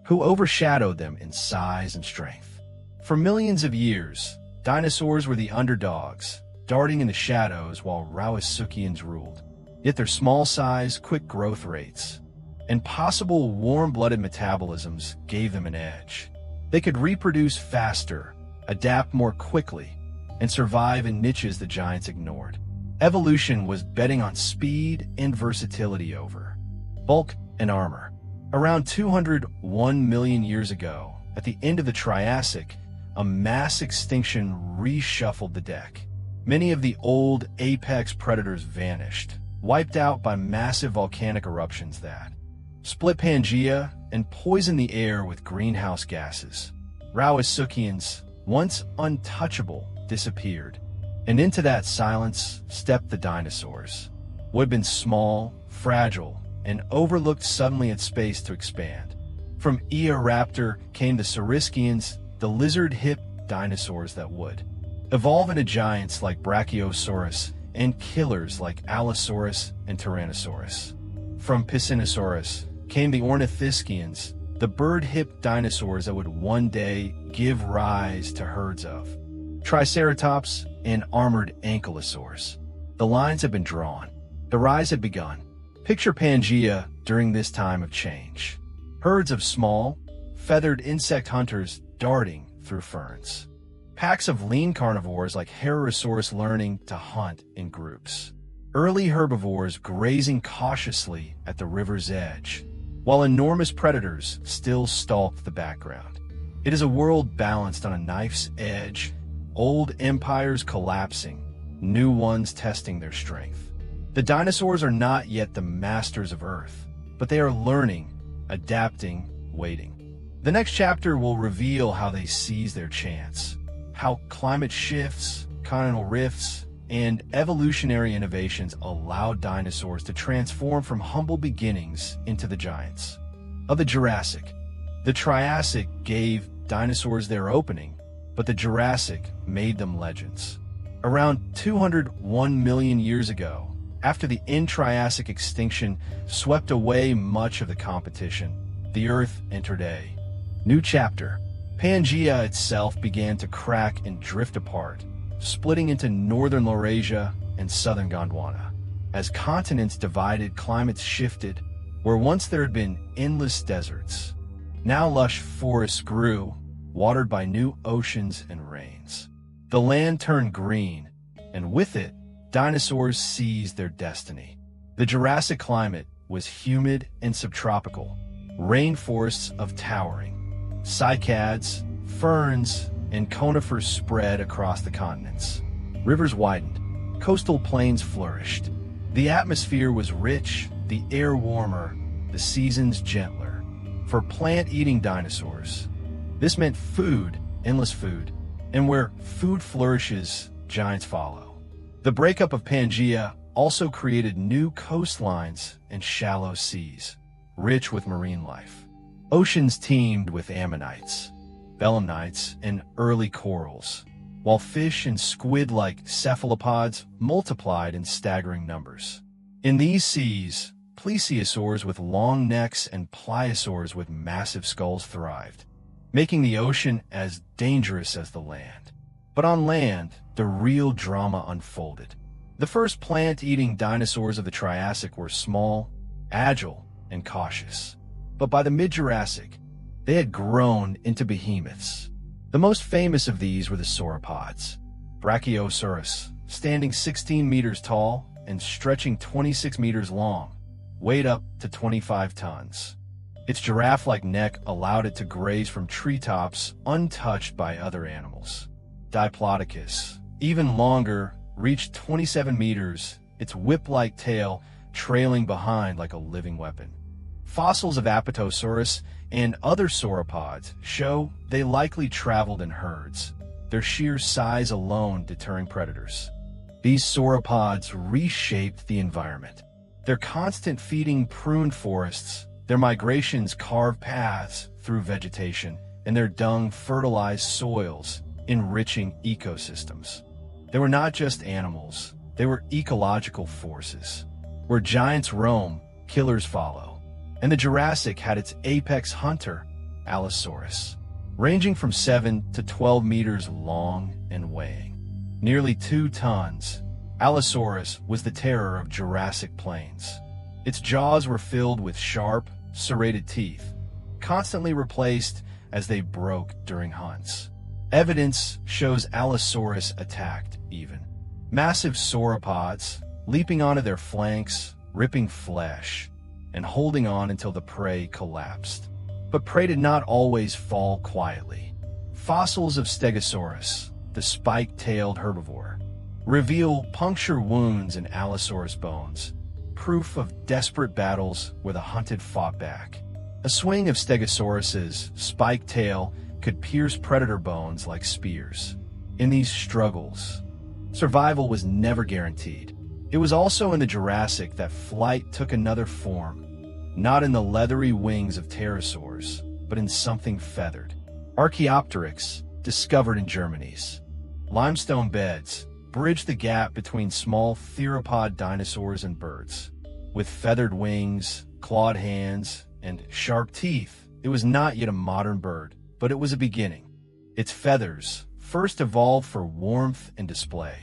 who overshadowed them in size and strength. For millions of years, dinosaurs were the underdogs, darting in the shadows while Saurosuchians ruled. Yet their small size, quick growth rates, and possible warm-blooded metabolisms gave them an edge. They could reproduce faster, adapt more quickly, and survive in niches the giants ignored. Evolution was betting on speed and versatility over bulk and armor. Around 201 million years ago, at the end of the Triassic, a mass extinction reshuffled the deck. Many of the old apex predators vanished, wiped out by massive volcanic eruptions that split Pangaea and poisoned the air with greenhouse gases. Saurosuchians, once untouchable, disappeared, and into that silence stepped the dinosaurs. What had been small, fragile, and overlooked suddenly had space to expand. From Eoraptor came the Saurischians, the lizard-hipped dinosaurs that would evolve into giants like Brachiosaurus and killers like Allosaurus and Tyrannosaurus. From Piscinosaurus came the Ornithischians, the bird-hipped dinosaurs that would one day give rise to herds of Triceratops and armored ankylosaurs. The lines had been drawn. The rise had begun. Picture Pangaea during this time of change. Herds of small, feathered insect hunters darting through ferns. Packs of lean carnivores like Saurosaurus learning to hunt in groups. Early herbivores grazing cautiously at the river's edge, while enormous predators still stalked the background. It is a world balanced on a knife's edge, old empires collapsing, new ones testing their strength. The dinosaurs are not yet the masters of Earth, but they are learning, adapting, waiting. The next chapter will reveal how they seize their chance, how climate shifts, continental rifts, and evolutionary innovations allowed dinosaurs to transform from humble beginnings into the giants of the Jurassic. The Triassic gave dinosaurs their opening, but the Jurassic made them legends. Around 201 million years ago, after the end-Triassic extinction swept away much of the competition, the Earth entered a new chapter. Pangaea itself began to crack and drift apart, splitting into northern Laurasia and southern Gondwana. As continents divided, climates shifted. Where once there had been endless deserts, now lush forests grew, watered by new oceans and rains. The land turned green, and with it, dinosaurs seized their destiny. The Jurassic climate was humid and subtropical, rainforests of towering cycads, ferns, and conifers spread across the continents. Rivers widened, coastal plains flourished. The atmosphere was rich, the air warmer, the seasons gentler. For plant-eating dinosaurs, this meant food, endless food, and where food flourishes, giants follow. The breakup of Pangaea also created new coastlines and shallow seas, rich with marine life. Oceans teemed with ammonites, belemnites, and early corals, while fish and squid-like cephalopods multiplied in staggering numbers. In these seas, plesiosaurs with long necks and pliosaurs with massive skulls thrived, making the ocean as dangerous as the land. But on land, the real drama unfolded. The first plant-eating dinosaurs of the Triassic were small, agile, and cautious. But by the mid-Jurassic, they had grown into behemoths. The most famous of these were the sauropods. Brachiosaurus, standing 16 meters tall and stretching 26 meters long, weighed up to 25 tons. Its giraffe-like neck allowed it to graze from treetops untouched by other animals. Diplodocus, even longer, reached 27 meters, its whip-like tail trailing behind like a living weapon. Fossils of Apatosaurus and other sauropods show they likely traveled in herds, their sheer size alone deterring predators. These sauropods reshaped the environment. Their constant feeding pruned forests, their migrations carved paths through vegetation, and their dung fertilized soils, enriching ecosystems. They were not just animals, they were ecological forces. Where giants roam, killers follow. And the Jurassic had its apex hunter, Allosaurus, ranging from 7 to 12 meters long and weighing nearly 2 tons. Allosaurus was the terror of Jurassic plains. Its jaws were filled with sharp, serrated teeth, constantly replaced as they broke during hunts. Evidence shows Allosaurus attacked even massive sauropods, leaping onto their flanks, ripping flesh, and holding on until the prey collapsed. But prey did not always fall quietly. Fossils of Stegosaurus, the spike-tailed herbivore, reveal puncture wounds in Allosaurus bones, proof of desperate battles where the hunted fought back. A swing of Stegosaurus's spiked tail could pierce predator bones like spears. In these struggles, survival was never guaranteed. It was also in the Jurassic that flight took another form, not in the leathery wings of pterosaurs, but in something feathered. Archaeopteryx, discovered in Germany's limestone beds, bridged the gap between small theropod dinosaurs and birds. With feathered wings, clawed hands, and sharp teeth, it was not yet a modern bird, but it was a beginning. Its feathers, first evolved for warmth and display,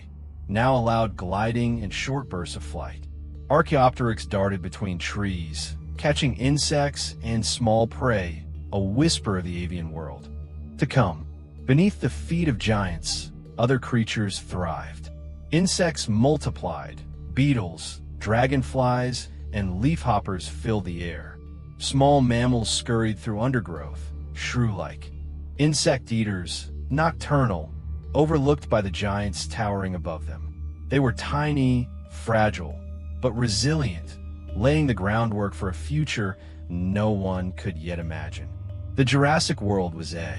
now allowed gliding and short bursts of flight. Archaeopteryx darted between trees, catching insects and small prey, a whisper of the avian world to come. Beneath the feet of giants, other creatures thrived. Insects multiplied, beetles, dragonflies, and leafhoppers filled the air. Small mammals scurried through undergrowth, shrew-like. Insect eaters, nocturnal, overlooked by the giants towering above them. They were tiny, fragile, but resilient, laying the groundwork for a future no one could yet imagine. The Jurassic world was a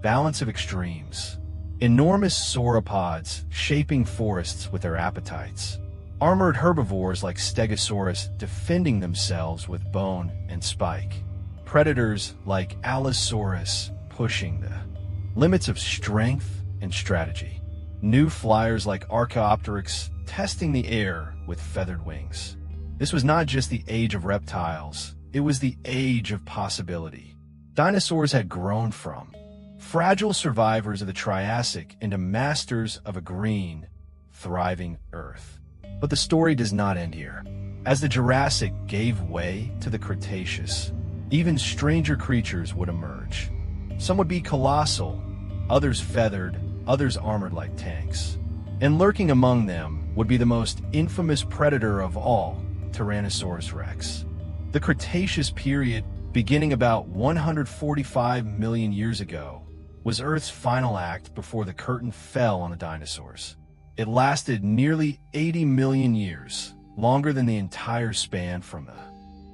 balance of extremes. Enormous sauropods shaping forests with their appetites. Armored herbivores like Stegosaurus defending themselves with bone and spike. Predators like Allosaurus pushing the limits of strength and strategy. New flyers like Archaeopteryx testing the air with feathered wings. This was not just the age of reptiles, it was the age of possibility. Dinosaurs had grown from fragile survivors of the Triassic into masters of a green, thriving Earth. But the story does not end here. As the Jurassic gave way to the Cretaceous, even stranger creatures would emerge. Some would be colossal, others feathered, others armored like tanks. And lurking among them would be the most infamous predator of all, Tyrannosaurus rex. The Cretaceous period, beginning about 145 million years ago, was Earth's final act before the curtain fell on the dinosaurs. It lasted nearly 80 million years, longer than the entire span from the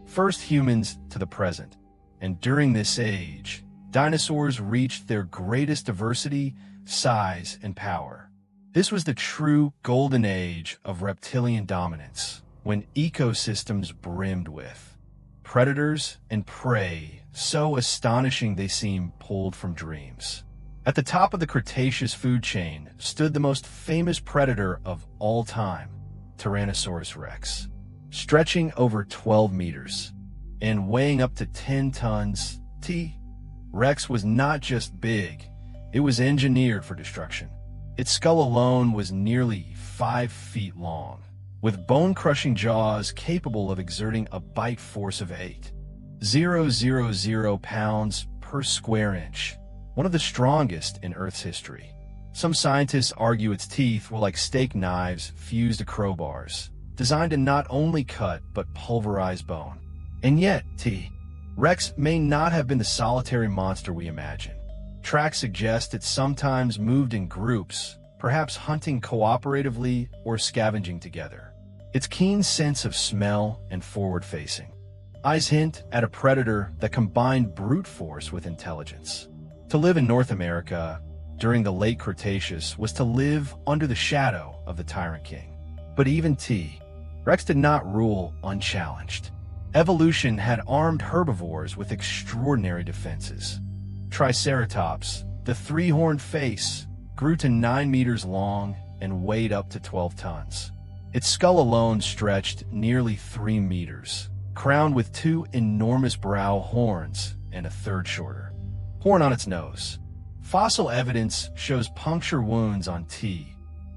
first humans to the present. And during this age, dinosaurs reached their greatest diversity, size, and power. This was the true golden age of reptilian dominance, when ecosystems brimmed with predators and prey so astonishing they seem pulled from dreams. At the top of the Cretaceous food chain stood the most famous predator of all time, Tyrannosaurus rex, stretching over 12 meters and weighing up to 10 tons. Rex was not just big, it was engineered for destruction. Its skull alone was nearly 5 feet long, with bone-crushing jaws capable of exerting a bite force of 8,000 pounds per square inch, one of the strongest in Earth's history. Some scientists argue its teeth were like steak knives fused to crowbars, designed to not only cut but pulverize bone. And yet, Rex may not have been the solitary monster we imagine. Tracks suggest it sometimes moved in groups, perhaps hunting cooperatively or scavenging together. Its keen sense of smell and forward-facing eyes hint at a predator that combined brute force with intelligence. To live in North America during the late Cretaceous was to live under the shadow of the Tyrant King. But even Rex did not rule unchallenged. Evolution had armed herbivores with extraordinary defenses. Triceratops, the three-horned face, grew to 9 meters long and weighed up to 12 tons. Its skull alone stretched nearly 3 meters, crowned with 2 enormous brow horns and a third shorter horn on its nose. Fossil evidence shows puncture wounds on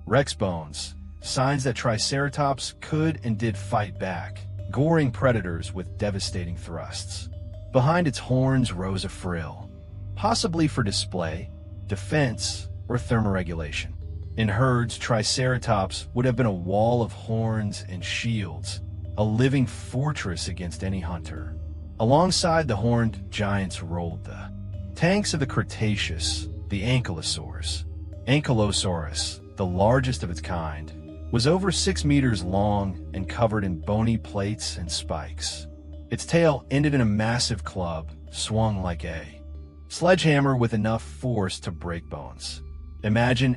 Rex bones, signs that Triceratops could and did fight back, goring predators with devastating thrusts. Behind its horns rose a frill, possibly for display, defense, or thermoregulation. In herds, Triceratops would have been a wall of horns and shields, a living fortress against any hunter. Alongside the horned giants rolled the tanks of the Cretaceous, the ankylosaurs. Ankylosaurus, the largest of its kind, was over 6 meters long and covered in bony plates and spikes. Its tail ended in a massive club, swung like a sledgehammer with enough force to break bones. Imagine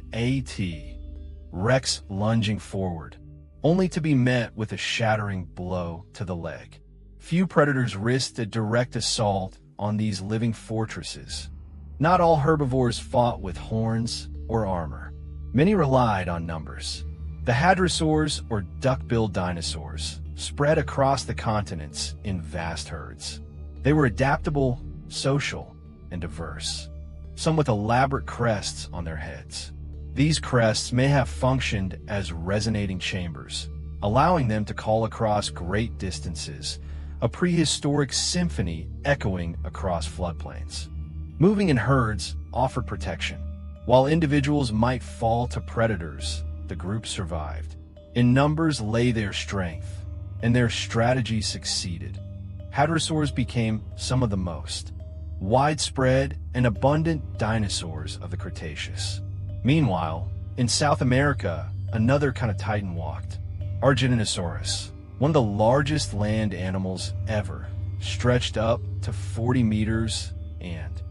Rex lunging forward, only to be met with a shattering blow to the leg. Few predators risked a direct assault on these living fortresses. Not all herbivores fought with horns or armor. Many relied on numbers. The hadrosaurs, or duck-billed dinosaurs, spread across the continents in vast herds. They were adaptable, social, and diverse, some with elaborate crests on their heads. These crests may have functioned as resonating chambers, allowing them to call across great distances, a prehistoric symphony echoing across floodplains. Moving in herds offered protection. While individuals might fall to predators, the group survived. In numbers lay their strength, and their strategy succeeded. Hadrosaurs became some of the most widespread and abundant dinosaurs of the Cretaceous. Meanwhile, in South America, another kind of titan walked. Dinosaurs, one of the largest land animals ever, stretched up to 40 meters and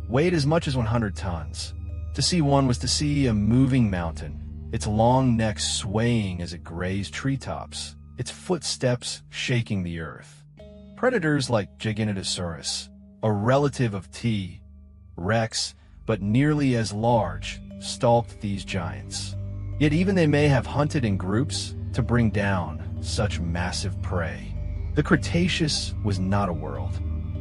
weighed as much as 100 tons. To see one was to see a moving mountain, its long neck swaying as it grazed treetops, its footsteps shaking the earth. Predators like Giganotosaurus, a relative of T. rex, but nearly as large, stalked these giants. Yet even they may have hunted in groups to bring down such massive prey. The Cretaceous was not a world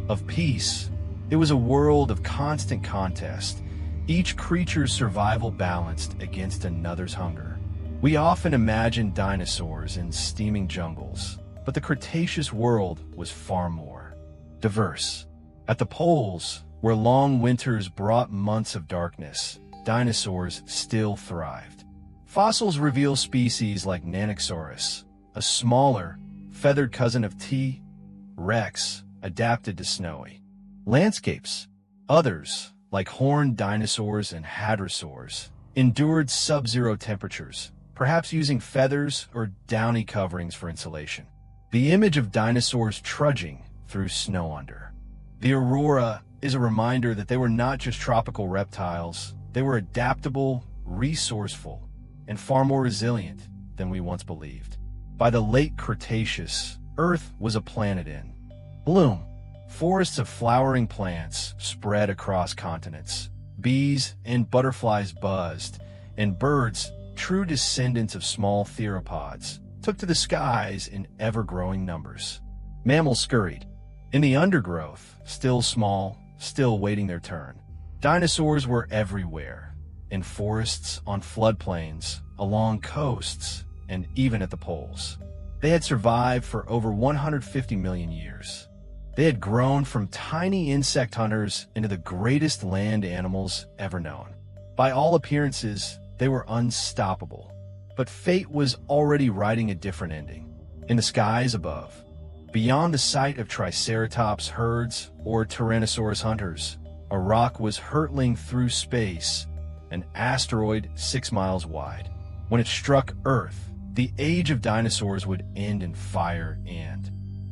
of peace. It was a world of constant contest, each creature's survival balanced against another's hunger. We often imagine dinosaurs in steaming jungles, but the Cretaceous world was far more diverse. At the poles, where long winters brought months of darkness, dinosaurs still thrived. Fossils reveal species like Nanosaurus, a smaller, feathered cousin of T. rex, adapted to snowy landscapes. Others, like horned dinosaurs and hadrosaurs, endured sub-zero temperatures, perhaps using feathers or downy coverings for insulation. The image of dinosaurs trudging through snow under the aurora is a reminder that they were not just tropical reptiles. They were adaptable, resourceful, and far more resilient than we once believed. By the late Cretaceous, Earth was a planet in bloom. Forests of flowering plants spread across continents. Bees and butterflies buzzed, and birds, true descendants of small theropods, took to the skies in ever-growing numbers. Mammals scurried in the undergrowth, still small, still waiting their turn. Dinosaurs were everywhere, in forests, on floodplains, along coasts, and even at the poles. They had survived for over 150 million years. They had grown from tiny insect hunters into the greatest land animals ever known. By all appearances, they were unstoppable. But fate was already writing a different ending. In the skies above, beyond the sight of Triceratops herds or Tyrannosaurus hunters, a rock was hurtling through space, an asteroid 6 miles wide. When it struck Earth, the age of dinosaurs would end in fire and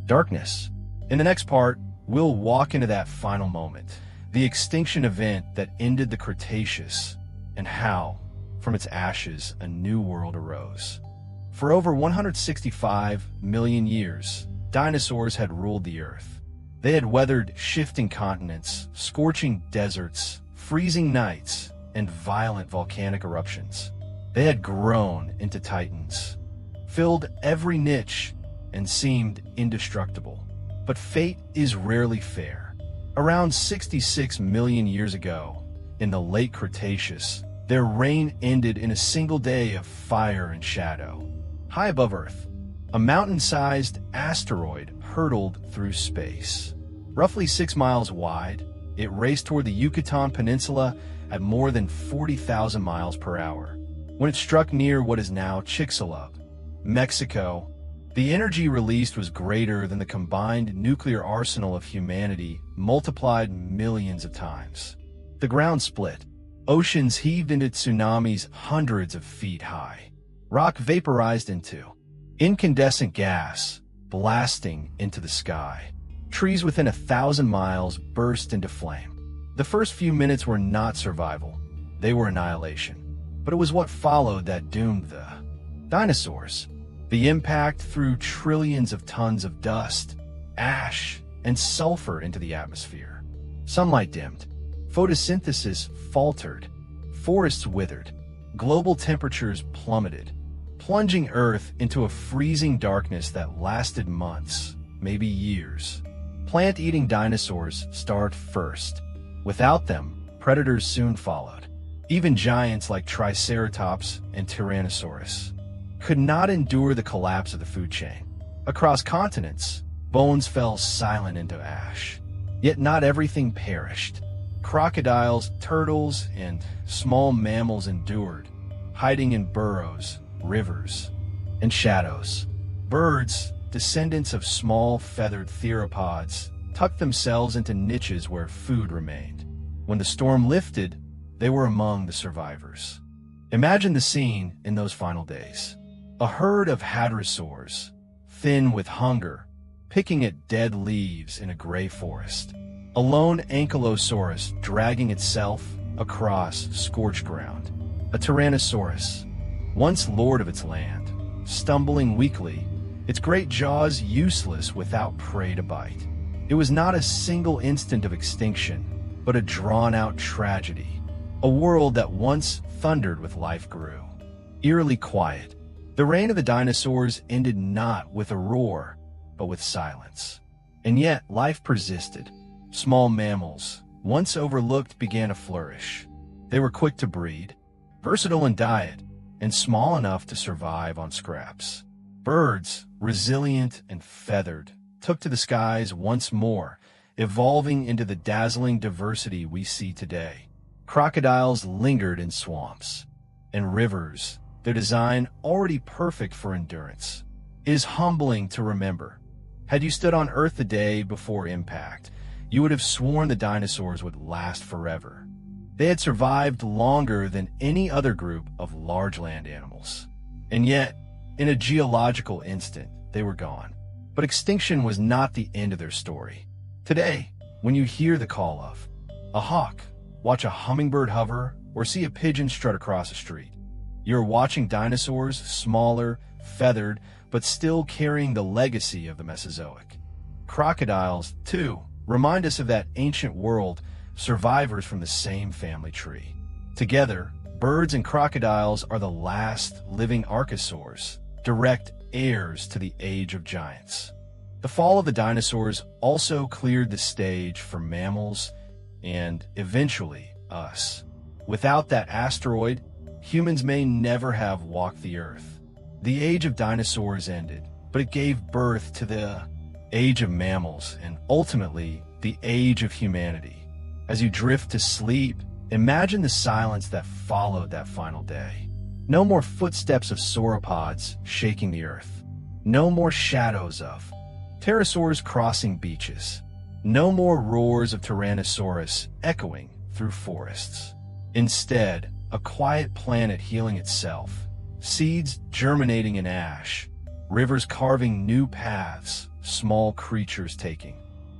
darkness. In the next part, we'll walk into that final moment, the extinction event that ended the Cretaceous, and how, from its ashes, a new world arose. For over 165 million years, dinosaurs had ruled the Earth. They had weathered shifting continents, scorching deserts, freezing nights, and violent volcanic eruptions. They had grown into titans, filled every niche, and seemed indestructible. But fate is rarely fair. Around 66 million years ago, in the late Cretaceous, their reign ended in a single day of fire and shadow. High above Earth, a mountain-sized asteroid hurtled through space. Roughly 6 miles wide, it raced toward the Yucatan Peninsula at more than 40,000 miles per hour. When it struck near what is now Chicxulub, Mexico, the energy released was greater than the combined nuclear arsenal of humanity multiplied millions of times. The ground split. Oceans heaved into tsunamis hundreds of feet high. Rock vaporized into incandescent gas, blasting into the sky. Trees within 1,000 miles burst into flame. The first few minutes were not survival. They were annihilation. But it was what followed that doomed the dinosaurs. The impact threw trillions of tons of dust, ash, and sulfur into the atmosphere. Sunlight dimmed. Photosynthesis faltered. Forests withered. Global temperatures plummeted, plunging Earth into a freezing darkness that lasted months, maybe years. Plant-eating dinosaurs starved first. Without them, predators soon followed. Even giants like Triceratops and Tyrannosaurus could not endure the collapse of the food chain. Across continents, bones fell silent into ash. Yet not everything perished. Crocodiles, turtles, and small mammals endured, hiding in burrows, rivers, and shadows. Birds, descendants of small feathered theropods, tucked themselves into niches where food remained. When the storm lifted, they were among the survivors. Imagine the scene in those final days. A herd of hadrosaurs, thin with hunger, picking at dead leaves in a gray forest. A lone ankylosaurus dragging itself across scorched ground. A Tyrannosaurus, once lord of its land, stumbling weakly, its great jaws useless without prey to bite. It was not a single instant of extinction, but a drawn-out tragedy. A world that once thundered with life grew. Eerily quiet, the reign of the dinosaurs ended not with a roar, but with silence. And yet, life persisted. Small mammals, once overlooked, began to flourish. They were quick to breed, versatile in diet, and small enough to survive on scraps. Birds, resilient and feathered, took to the skies once more, evolving into the dazzling diversity we see today. Crocodiles lingered in swamps and rivers, their design already perfect for endurance. It is humbling to remember. Had you stood on Earth the day before impact, you would have sworn the dinosaurs would last forever. They had survived longer than any other group of large land animals. And yet, in a geological instant, they were gone. But extinction was not the end of their story. Today, when you hear the call of a hawk, watch a hummingbird hover, or see a pigeon strut across a street, you're watching dinosaurs, smaller, feathered, but still carrying the legacy of the Mesozoic. Crocodiles, too, remind us of that ancient world, survivors from the same family tree. Together, birds and crocodiles are the last living archosaurs, direct heirs to the age of giants. The fall of the dinosaurs also cleared the stage for mammals and, eventually, us. Without that asteroid, humans may never have walked the Earth. The age of dinosaurs ended, but it gave birth to the age of mammals and, ultimately, the age of humanity. As you drift to sleep, imagine the silence that followed that final day. No more footsteps of sauropods shaking the earth. No more shadows of pterosaurs crossing beaches. No more roars of Tyrannosaurus echoing through forests. Instead, a quiet planet healing itself, seeds germinating in ash, rivers carving new paths, small creatures taking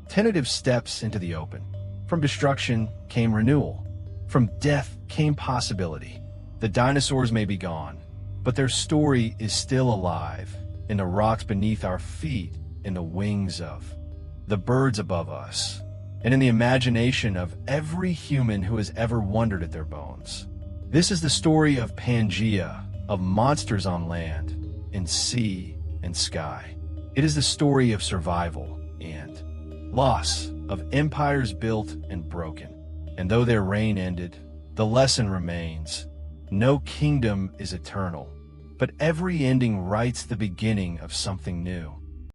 tentative steps into the open. From destruction came renewal. From death came possibility. The dinosaurs may be gone, but their story is still alive in the rocks beneath our feet, in the wings of the birds above us, and in the imagination of every human who has ever wondered at their bones. This is the story of Pangaea, of monsters on land, in sea, and sky. It is the story of survival and loss, of empires built and broken. And though their reign ended, the lesson remains. No kingdom is eternal, but every ending writes the beginning of something new.